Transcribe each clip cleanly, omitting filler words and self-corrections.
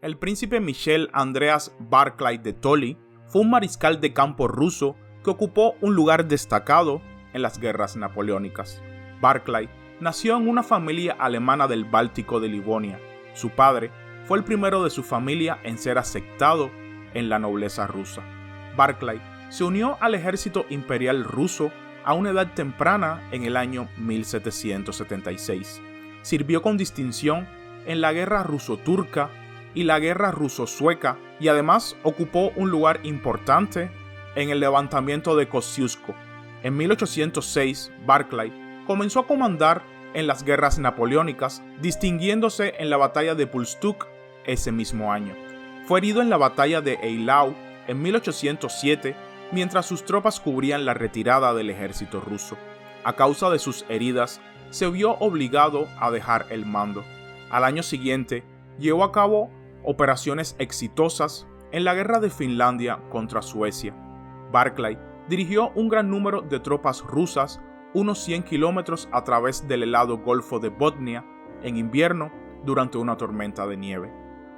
El príncipe Michel Andreas Barclay de Tolly fue un mariscal de campo ruso que ocupó un lugar destacado en las guerras napoleónicas. Barclay nació en una familia alemana del Báltico de Livonia. Su padre fue el primero de su familia en ser aceptado en la nobleza rusa. Barclay se unió al ejército imperial ruso a una edad temprana en el año 1776. Sirvió con distinción en la guerra ruso-turca y la guerra ruso-sueca y además ocupó un lugar importante en el levantamiento de Kosciuszko. En 1806, Barclay comenzó a comandar en las guerras napoleónicas, distinguiéndose en la batalla de Pulstuk ese mismo año. Fue herido en la batalla de Eylau en 1807, mientras sus tropas cubrían la retirada del ejército ruso. A causa de sus heridas, se vio obligado a dejar el mando. Al año siguiente, llevó a cabo operaciones exitosas en la guerra de Finlandia contra Suecia. Barclay dirigió un gran número de tropas rusas unos 100 kilómetros a través del helado Golfo de Botnia en invierno durante una tormenta de nieve.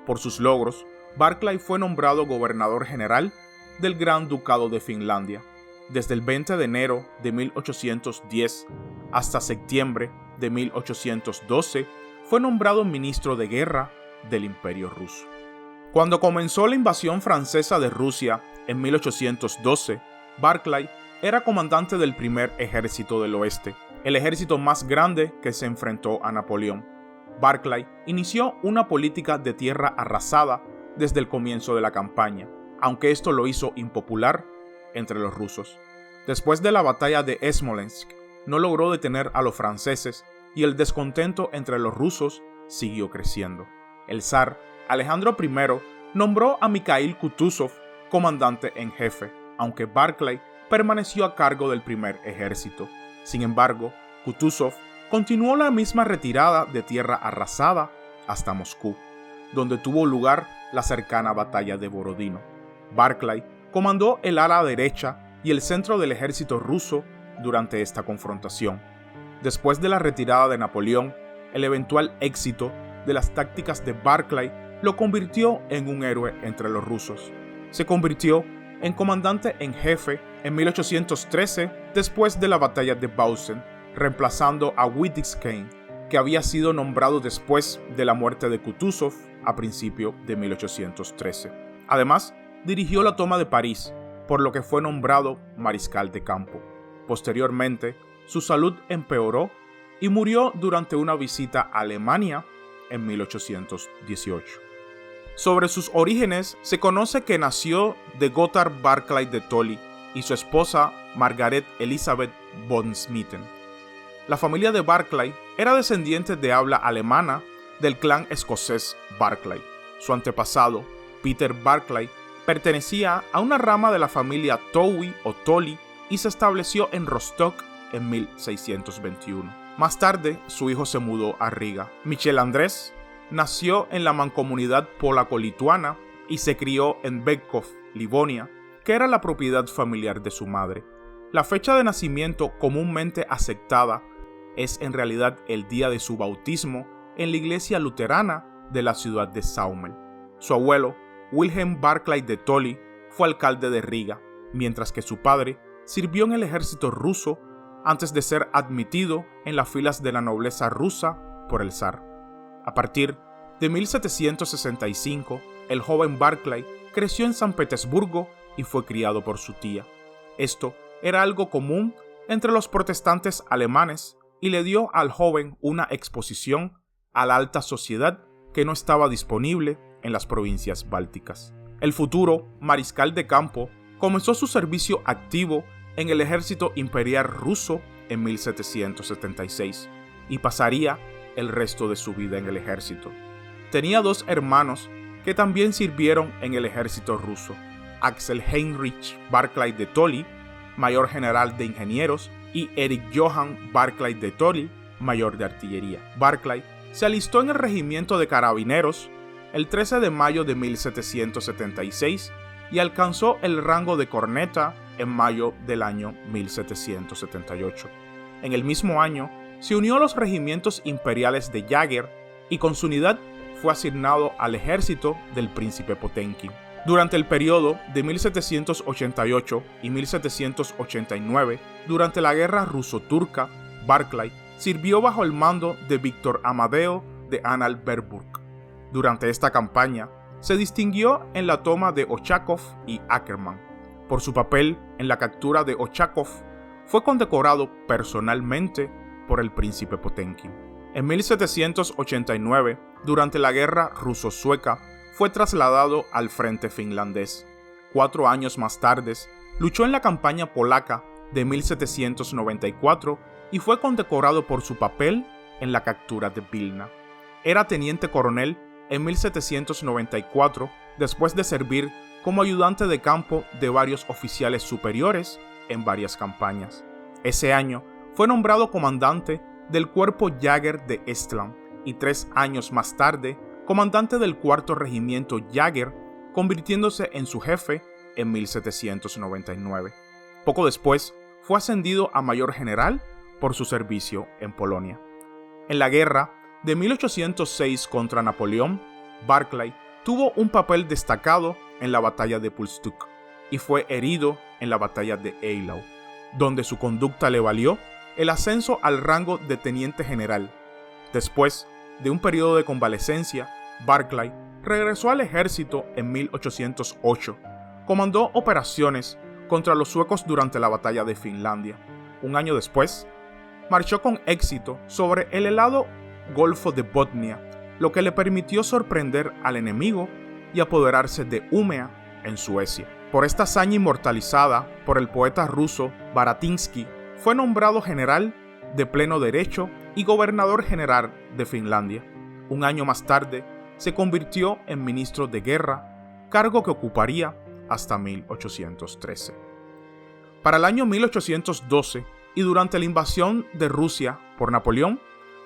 Por sus logros, Barclay fue nombrado gobernador general del Gran Ducado de Finlandia. Desde el 20 de enero de 1810 hasta septiembre de 1812, fue nombrado ministro de guerra del Imperio Ruso. Cuando comenzó la invasión francesa de Rusia en 1812, Barclay era comandante del primer ejército del oeste, el ejército más grande que se enfrentó a Napoleón. Barclay inició una política de tierra arrasada desde el comienzo de la campaña, aunque esto lo hizo impopular entre los rusos. Después de la batalla de Smolensk, no logró detener a los franceses y el descontento entre los rusos siguió creciendo. El zar Alejandro I nombró a Mikhail Kutuzov comandante en jefe, aunque Barclay permaneció a cargo del primer ejército. Sin embargo, Kutuzov continuó la misma retirada de tierra arrasada hasta Moscú, donde tuvo lugar la cercana batalla de Borodino. Barclay comandó el ala derecha y el centro del ejército ruso durante esta confrontación. Después de la retirada de Napoleón, el eventual éxito de las tácticas de Barclay lo convirtió en un héroe entre los rusos. Se convirtió en comandante en jefe en 1813 después de la batalla de Bautzen, reemplazando a Wittgenstein, que había sido nombrado después de la muerte de Kutuzov a principios de 1813. Además, dirigió la toma de París, por lo que fue nombrado mariscal de campo. Posteriormente, su salud empeoró y murió durante una visita a Alemania en 1818. Sobre sus orígenes, se conoce que nació de Gotthard Barclay de Tolly y su esposa Margaret Elisabeth von Smieten. La familia de Barclay era descendiente de habla alemana del clan escocés Barclay. Su antepasado, Peter Barclay, pertenecía a una rama de la familia Towy o Tolly y se estableció en Rostock en 1621. Más tarde, su hijo se mudó a Riga. Michel Andrés nació en la mancomunidad polaco-lituana y se crió en Betkov, Livonia, que era la propiedad familiar de su madre. La fecha de nacimiento comúnmente aceptada es en realidad el día de su bautismo en la iglesia luterana de la ciudad de Saumel. Su abuelo, Wilhelm Barclay de Tolly, fue alcalde de Riga, mientras que su padre sirvió en el ejército ruso antes de ser admitido en las filas de la nobleza rusa por el zar. A partir de 1765, el joven Barclay creció en San Petersburgo y fue criado por su tía. Esto era algo común entre los protestantes alemanes y le dio al joven una exposición a la alta sociedad que no estaba disponible en las provincias bálticas. El futuro mariscal de campo comenzó su servicio activo en el ejército imperial ruso en 1776 y pasaría el resto de su vida en el ejército. Tenía dos hermanos que también sirvieron en el ejército ruso: Axel Heinrich Barclay de Tolly, mayor general de ingenieros, y Erich Johann Barclay de Tolly, mayor de artillería. Barclay se alistó en el regimiento de carabineros el 13 de mayo de 1776 y alcanzó el rango de corneta en mayo del año 1778. En el mismo año, se unió a los regimientos imperiales de Jäger y con su unidad fue asignado al ejército del príncipe Potenkin. Durante el periodo de 1788 y 1789, durante la guerra ruso-turca, Barclay sirvió bajo el mando de Víctor Amadeo de Anhalt-Bernburg. Durante esta campaña, se distinguió en la toma de Ochakov y Ackermann. Por su papel en la captura de Ochakov, fue condecorado personalmente por el príncipe Potenkin. En 1789, durante la guerra ruso-sueca, fue trasladado al frente finlandés. 4 años más tarde, luchó en la campaña polaca de 1794 y fue condecorado por su papel en la captura de Vilna. Era teniente coronel en 1794, después de servir como ayudante de campo de varios oficiales superiores en varias campañas. Ese año fue nombrado comandante del cuerpo Jäger de Estland y 3 años más tarde comandante del 4º Regimiento Jäger, convirtiéndose en su jefe en 1799. Poco después fue ascendido a mayor general por su servicio en Polonia. En la guerra de 1806 contra Napoleón, Barclay tuvo un papel destacado en la batalla de Pulstuk y fue herido en la batalla de Eylau, donde su conducta le valió el ascenso al rango de teniente general. Después de un periodo de convalecencia, Barclay regresó al ejército en 1808. Comandó operaciones contra los suecos durante la batalla de Finlandia. Un año después, marchó con éxito sobre el helado Golfo de Botnia, lo que le permitió sorprender al enemigo y apoderarse de Umea en Suecia. Por esta hazaña inmortalizada por el poeta ruso Baratinsky, fue nombrado general de pleno derecho y gobernador general de Finlandia. Un año más tarde, se convirtió en ministro de guerra, cargo que ocuparía hasta 1813. Para el año 1812 y durante la invasión de Rusia por Napoleón,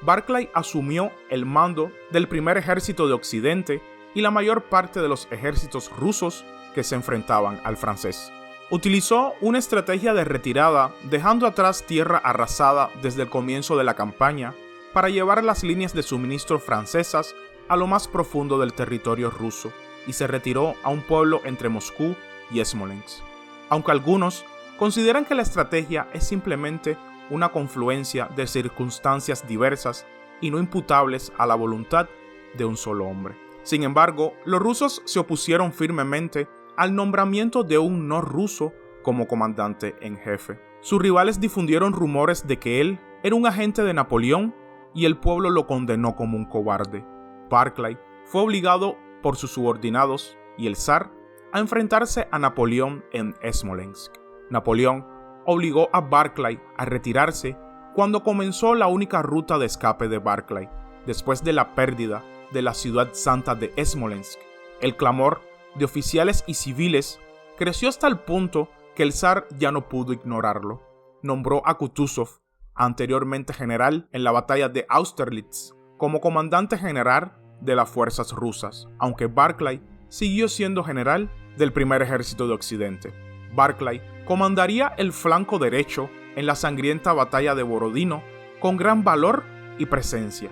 Barclay asumió el mando del primer ejército de Occidente y la mayor parte de los ejércitos rusos que se enfrentaban al francés. Utilizó una estrategia de retirada, dejando atrás tierra arrasada desde el comienzo de la campaña, para llevar las líneas de suministro francesas a lo más profundo del territorio ruso, y se retiró a un pueblo entre Moscú y Smolensk. Aunque algunos consideran que la estrategia es simplemente una confluencia de circunstancias diversas y no imputables a la voluntad de un solo hombre. Sin embargo, los rusos se opusieron firmemente al nombramiento de un no ruso como comandante en jefe. Sus rivales difundieron rumores de que él era un agente de Napoleón y el pueblo lo condenó como un cobarde. Barclay fue obligado por sus subordinados y el zar a enfrentarse a Napoleón en Smolensk. Napoleón obligó a Barclay a retirarse cuando comenzó la única ruta de escape de Barclay, después de la pérdida de la ciudad santa de Smolensk. El clamor de oficiales y civiles creció hasta el punto que el zar ya no pudo ignorarlo. Nombró a Kutuzov, anteriormente general en la batalla de Austerlitz, como comandante general de las fuerzas rusas, aunque Barclay siguió siendo general del primer ejército de Occidente. Barclay comandaría el flanco derecho en la sangrienta batalla de Borodino con gran valor y presencia.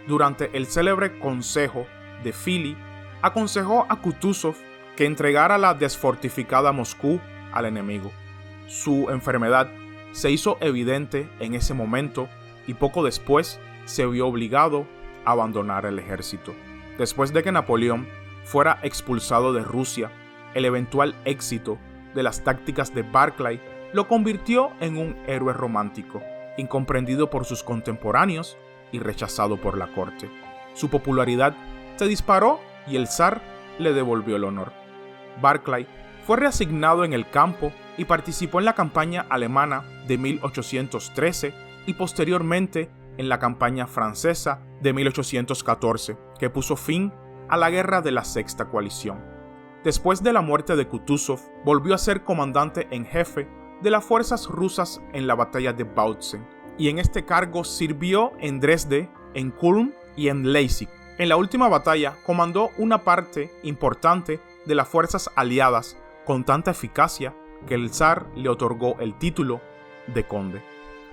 Durante el célebre consejo de Fili, aconsejó a Kutuzov que entregara la desfortificada Moscú al enemigo. Su enfermedad se hizo evidente en ese momento y poco después se vio obligado a abandonar el ejército. Después de que Napoleón fuera expulsado de Rusia, el eventual éxito de las tácticas de Barclay lo convirtió en un héroe romántico, incomprendido por sus contemporáneos y rechazado por la corte. Su popularidad se disparó y el zar le devolvió el honor. Barclay fue reasignado en el campo y participó en la campaña alemana de 1813 y posteriormente en la campaña francesa de 1814, que puso fin a la guerra de la Sexta Coalición. Después de la muerte de Kutuzov, volvió a ser comandante en jefe de las fuerzas rusas en la batalla de Bautzen, y en este cargo sirvió en Dresde, en Kulm y en Leipzig. En la última batalla comandó una parte importante de las fuerzas aliadas con tanta eficacia que el zar le otorgó el título de conde.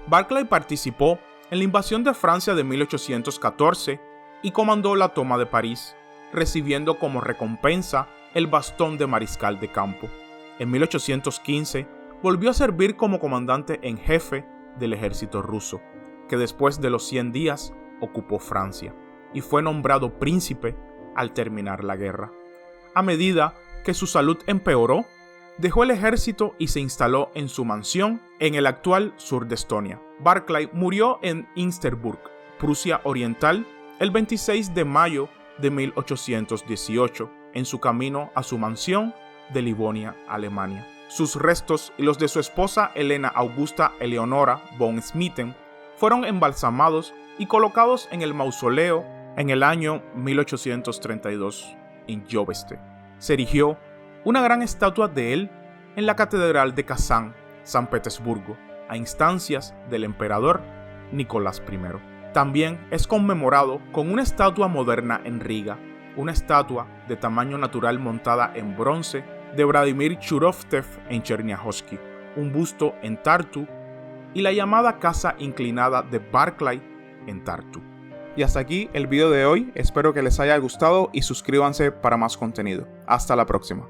Barclay participó en la invasión de Francia de 1814 y comandó la toma de París. recibiendo como recompensa el bastón de mariscal de campo. En 1815 volvió a servir como comandante en jefe del ejército ruso, que después de los 100 días ocupó Francia, y fue nombrado príncipe al terminar la guerra. A medida que su salud empeoró, dejó el ejército y se instaló en su mansión en el actual sur de Estonia. Barclay murió en Insterburg, Prusia Oriental, el 26 de mayo de 1818, en su camino a su mansión de Livonia, Alemania. Sus restos y los de su esposa Helena Augusta Eleonora von Smitten fueron embalsamados y colocados en el mausoleo en el año 1832 en Joveste. Se erigió una gran estatua de él en la Catedral de Kazán, San Petersburgo, a instancias del emperador Nicolás I. También es conmemorado con una estatua moderna en Riga, una estatua de tamaño natural montada en bronce de Vladimir Churovtsev en Cherniachovsky, un busto en Tartu y la llamada casa inclinada de Barclay en Tartu. Y hasta aquí el video de hoy, espero que les haya gustado y suscríbanse para más contenido. Hasta la próxima.